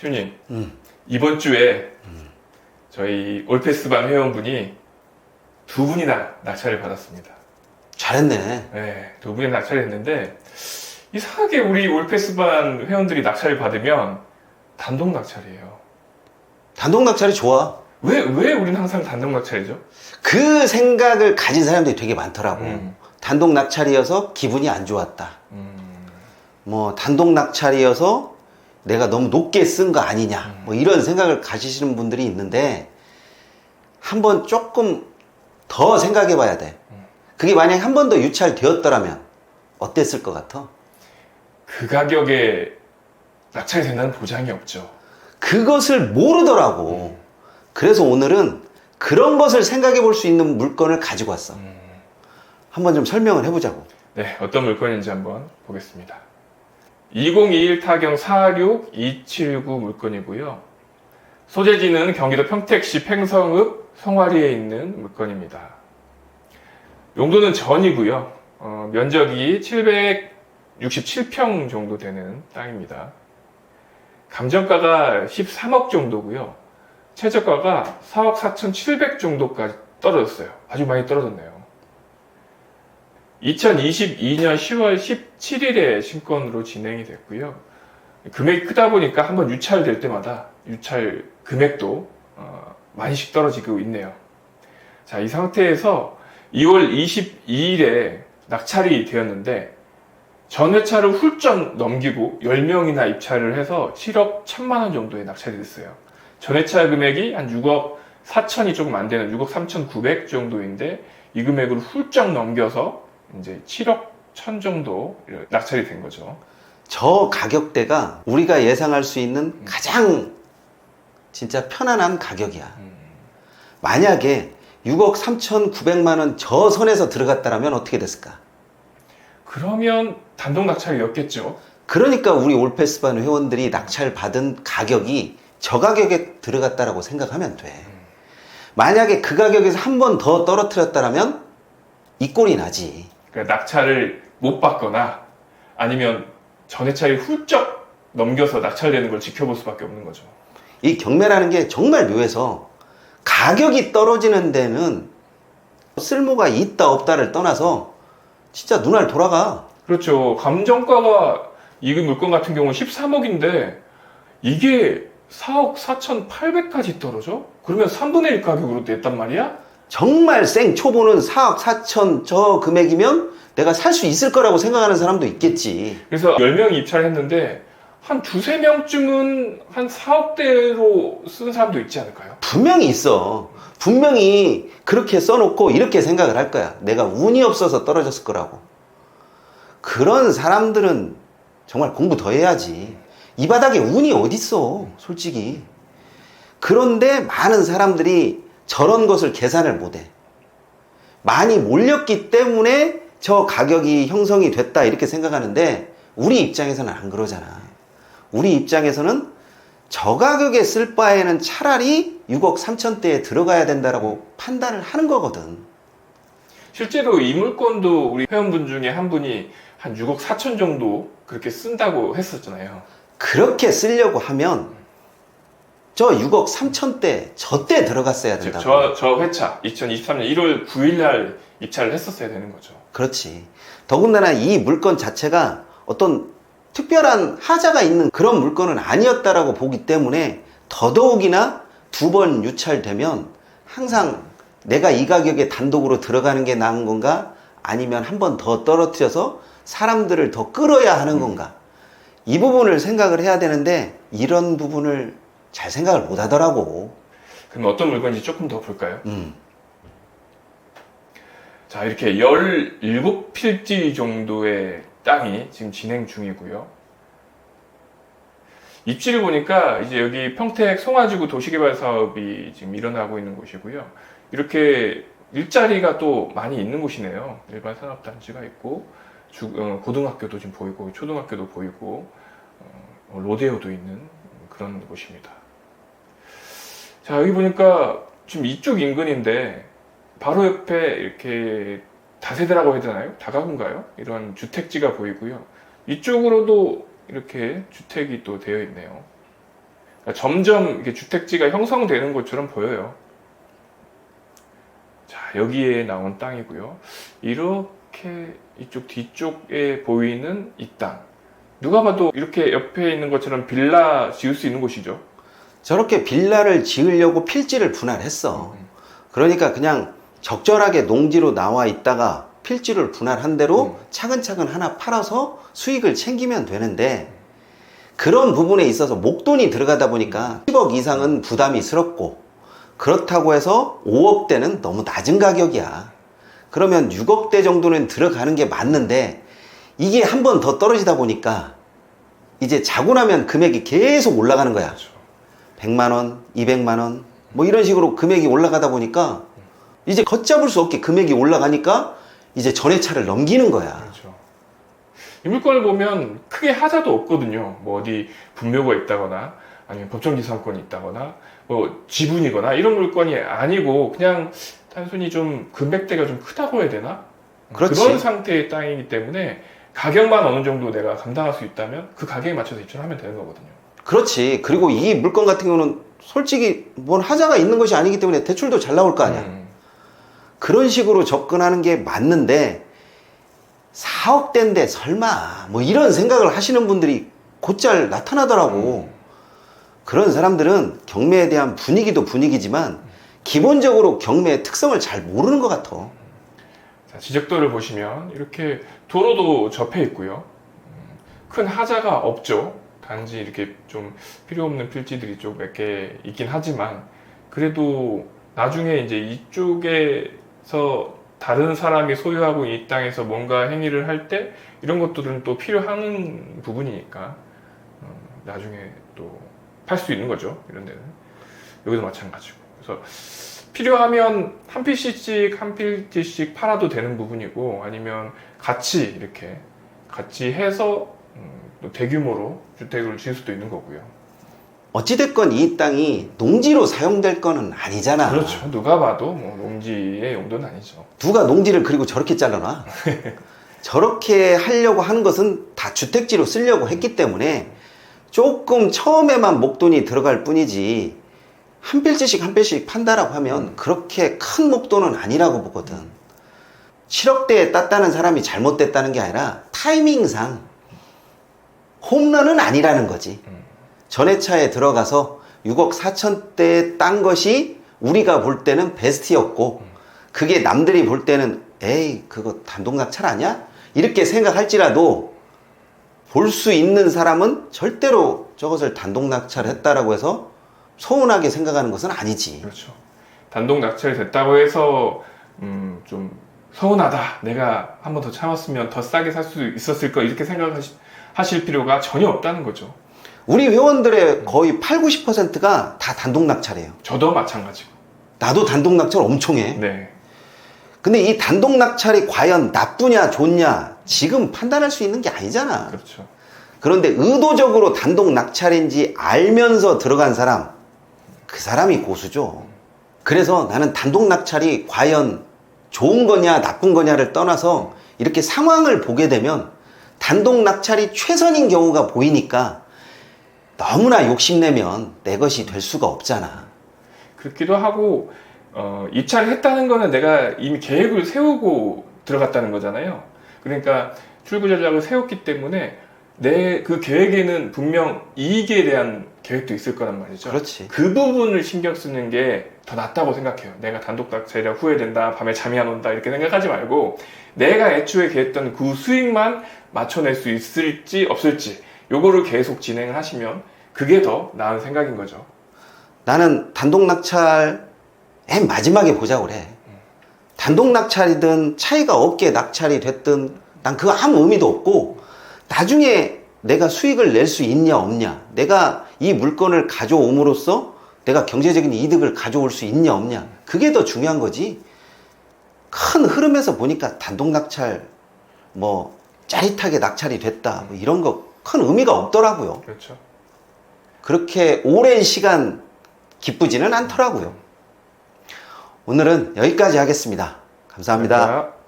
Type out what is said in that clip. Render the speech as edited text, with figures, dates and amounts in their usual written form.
튜님, 이번 주에 저희 올패스반 회원분이 두 분이나 낙찰을 받았습니다. 잘했네. 네, 두 분이 낙찰을 했는데 이상하게 우리 올패스반 회원들이 낙찰을 받으면 단독 낙찰이에요. 단독 낙찰이 좋아. 왜 우리는 항상 단독 낙찰이죠? 그 생각을 가진 사람들이 되게 많더라고. 단독 낙찰이어서 기분이 안 좋았다. 뭐 단독 낙찰이어서 내가 너무 높게 쓴 거 아니냐. 뭐 이런 생각을 가지시는 분들이 있는데 한번 조금 더 생각해 봐야 돼. 그게 만약에 한 번 더 유찰되었더라면 어땠을 것 같아? 그 가격에 낙찰이 된다는 보장이 없죠. 그것을 모르더라고. 그래서 오늘은 그런 것을 생각해 볼 수 있는 물건을 가지고 왔어. 한번 좀 설명을 해보자고. 네, 어떤 물건인지 한번 보겠습니다. 2021 타경 46279 물건이고요. 소재지는 경기도 평택시 팽성읍 성화리에 있는 물건입니다. 용도는 전이고요. 면적이 767평 정도 되는 땅입니다. 감정가가 13억 정도고요. 최저가가 4억 4,700 정도까지 떨어졌어요. 아주 많이 떨어졌네요. 2022년 10월 17일에 신건으로 진행이 됐고요. 금액이 크다 보니까 한번 유찰될 때마다 유찰 금액도 많이씩 떨어지고 있네요. 자, 이 상태에서 2월 22일에 낙찰이 되었는데 전 회차를 훌쩍 넘기고 10명이나 입찰을 해서 7억 1천만 원 정도에 낙찰이 됐어요. 전 회차 금액이 한 6억 4천이 조금 안 되는 6억 3,900 정도인데 이 금액을 훌쩍 넘겨서 이제 7억 1천 정도 낙찰이 된 거죠. 저 가격대가 우리가 예상할 수 있는 가장 진짜 편안한 가격이야. 만약에 6억 3,900만 원 저 선에서 들어갔다면 어떻게 됐을까? 그러면 단독 낙찰이었겠죠. 그러니까 우리 올패스반 회원들이 낙찰 받은 가격이 저 가격에 들어갔다라고 생각하면 돼. 만약에 그 가격에서 한 번 더 떨어뜨렸다면 이 꼴이 나지. 그러니까 낙찰을 못 받거나 아니면 전회차를 훌쩍 넘겨서 낙찰되는 걸 지켜볼 수밖에 없는 거죠. 이 경매라는 게 정말 묘해서 가격이 떨어지는 데는 쓸모가 있다 없다를 떠나서 진짜 눈알 돌아가. 그렇죠. 감정가가 이 물건 같은 경우는 13억인데 이게 4억 4,800까지 떨어져? 그러면 3분의 1 가격으로 냈단 말이야? 정말 생 초보는 4억 4천 저 금액이면 내가 살 수 있을 거라고 생각하는 사람도 있겠지. 그래서 10명이 입찰을 했는데 한 두세 명쯤은 한 4억대로 쓴 사람도 있지 않을까요? 분명히 있어. 분명히 그렇게 써놓고 이렇게 생각을 할 거야. 내가 운이 없어서 떨어졌을 거라고. 그런 사람들은 정말 공부 더 해야지. 이 바닥에 운이 어딨어, 솔직히. 그런데 많은 사람들이 저런 것을 계산을 못해. 많이 몰렸기 때문에 저 가격이 형성이 됐다 이렇게 생각하는데 우리 입장에서는 안 그러잖아. 우리 입장에서는 저 가격에 쓸 바에는 차라리 6억 3천대에 들어가야 된다라고 판단을 하는 거거든. 실제로 이 물건도 우리 회원분 중에 한 분이 한 6억 4천 정도 그렇게 쓴다고 했었잖아요. 그렇게 쓰려고 하면 저 6억 3천대 저때 들어갔어야 된다고. 저 회차 2023년 1월 9일 날 입찰을 했었어야 되는 거죠. 그렇지. 더군다나 이 물건 자체가 어떤 특별한 하자가 있는 그런 물건은 아니었다라고 보기 때문에 더더욱이나 두 번 유찰되면 항상 내가 이 가격에 단독으로 들어가는 게 나은 건가? 아니면 한 번 더 떨어뜨려서 사람들을 더 끌어야 하는 건가? 이 부분을 생각을 해야 되는데 이런 부분을 잘 생각을 못 하더라고. 그럼 어떤 물건인지 조금 더 볼까요? 자, 이렇게 17필지 정도의 땅이 지금 진행 중이고요. 입지를 보니까 이제 여기 평택 송화지구 도시개발 사업이 지금 일어나고 있는 곳이고요. 이렇게 일자리가 또 많이 있는 곳이네요. 일반 산업단지가 있고, 고등학교도 지금 보이고, 초등학교도 보이고, 로데오도 있는 그런 곳입니다. 자, 여기 보니까 지금 이쪽 인근인데, 바로 옆에 이렇게 다세대라고 해야 되나요? 다가구인가요? 이런 주택지가 보이고요. 이쪽으로도 이렇게 주택이 또 되어 있네요. 그러니까 점점 이렇게 주택지가 형성되는 것처럼 보여요. 자, 여기에 나온 땅이고요. 이렇게 이쪽 뒤쪽에 보이는 이 땅. 누가 봐도 이렇게 옆에 있는 것처럼 빌라 지을 수 있는 곳이죠. 저렇게 빌라를 지으려고 필지를 분할했어. 그러니까 그냥 적절하게 농지로 나와 있다가 필지를 분할한 대로 차근차근 하나 팔아서 수익을 챙기면 되는데, 그런 부분에 있어서 목돈이 들어가다 보니까 10억 이상은 부담이스럽고, 그렇다고 해서 5억대는 너무 낮은 가격이야. 그러면 6억대 정도는 들어가는 게 맞는데, 이게 한 번 더 떨어지다 보니까 이제 자고 나면 금액이 계속 올라가는 거야. 그렇죠. 100만원, 200만원 뭐 이런 식으로 금액이 올라가다 보니까 이제 걷잡을 수 없게 금액이 올라가니까 이제 전회차를 넘기는 거야. 그렇죠. 이 물건을 보면 크게 하자도 없거든요. 뭐 어디 분묘가 있다거나 아니면 법정지상권이 있다거나 뭐 지분이거나 이런 물건이 아니고 그냥 단순히 좀 금액대가 좀 크다고 해야 되나? 그렇지. 그런 상태의 땅이기 때문에 가격만 어느 정도 내가 감당할 수 있다면 그 가격에 맞춰서 입주하면 되는 거거든요. 그렇지. 그리고 이 물건 같은 경우는 솔직히 뭔 하자가 있는 것이 아니기 때문에 대출도 잘 나올 거 아니야. 그런 식으로 접근하는 게 맞는데, 4억대인데 설마 뭐 이런 생각을 하시는 분들이 곧잘 나타나더라고. 그런 사람들은 경매에 대한 분위기도 분위기지만 기본적으로 경매의 특성을 잘 모르는 것 같아. 자, 지적도를 보시면 이렇게 도로도 접해 있고요. 큰 하자가 없죠. 단지 이렇게 좀 필요 없는 필지들이 좀 몇 개 있긴 하지만, 그래도 나중에 이제 이쪽에서 다른 사람이 소유하고 이 땅에서 뭔가 행위를 할 때 이런 것들은 또 필요한 부분이니까 나중에 또 팔 수 있는 거죠. 이런 데는. 여기도 마찬가지고. 그래서 필요하면 한 필지씩 팔아도 되는 부분이고, 아니면 같이 이렇게 같이 해서 또 대규모로 주택을 지을 수도 있는 거고요. 어찌됐건 이 땅이 농지로 사용될 거는 아니잖아. 그렇죠. 누가 봐도 뭐 농지의 용도는 아니죠. 누가 농지를 그리고 저렇게 잘라놔? 저렇게 하려고 하는 것은 다 주택지로 쓰려고 했기 때문에 조금 처음에만 목돈이 들어갈 뿐이지, 한 필지씩 한 필지씩 판다라고 하면 그렇게 큰 목돈은 아니라고 보거든. 7억대에 땄다는 사람이 잘못됐다는 게 아니라 타이밍상 홈런은 아니라는 거지. 전회차에 들어가서 6억 4천대에 딴 것이 우리가 볼 때는 베스트였고, 그게 남들이 볼 때는 에이 그거 단독 낙찰 아니야? 이렇게 생각할지라도 볼 수 있는 사람은 절대로 저것을 단독 낙찰했다라고 해서 서운하게 생각하는 것은 아니지. 그렇죠. 단독 낙찰이 됐다고 해서 좀 서운하다, 내가 한 번 더 참았으면 더 싸게 살 수 있었을 거, 이렇게 생각하실 필요가 전혀 없다는 거죠. 우리 회원들의 거의 8, 90%가 다 단독 낙찰이에요. 저도 마찬가지고. 나도 단독 낙찰 엄청 해. 네. 근데 이 단독 낙찰이 과연 나쁘냐 좋냐 지금 판단할 수 있는 게 아니잖아. 그렇죠. 그런데 의도적으로 단독 낙찰인지 알면서 들어간 사람, 그 사람이 고수죠. 그래서 나는 단독 낙찰이 과연 좋은 거냐 나쁜 거냐를 떠나서 이렇게 상황을 보게 되면 단독 낙찰이 최선인 경우가 보이니까 너무나 욕심내면 내 것이 될 수가 없잖아. 그렇기도 하고, 입찰을 했다는 거는 내가 이미 계획을 세우고 들어갔다는 거잖아요. 그러니까 출구 전략을 세웠기 때문에 내 그 계획에는 분명 이익에 대한 계획도 있을 거란 말이죠. 그렇지. 그 부분을 신경 쓰는 게 더 낫다고 생각해요. 내가 단독 낙찰이라 후회된다, 밤에 잠이 안 온다, 이렇게 생각하지 말고 내가 애초에 계획했던 그 수익만 맞춰낼 수 있을지 없을지, 요거를 계속 진행을 하시면 그게 더 나은 생각인 거죠. 나는 단독 낙찰 맨 마지막에 보자고 그래. 단독 낙찰이든 차이가 없게 낙찰이 됐든 난 그거 아무 의미도 없고, 나중에 내가 수익을 낼 수 있냐 없냐, 내가 이 물건을 가져옴으로써 내가 경제적인 이득을 가져올 수 있냐 없냐, 그게 더 중요한 거지. 큰 흐름에서 보니까 단독 낙찰 뭐 짜릿하게 낙찰이 됐다 뭐 이런 거 큰 의미가 없더라고요. 그렇죠. 그렇게 오랜 시간 기쁘지는 않더라고요. 오늘은 여기까지 하겠습니다. 감사합니다. 감사합니다.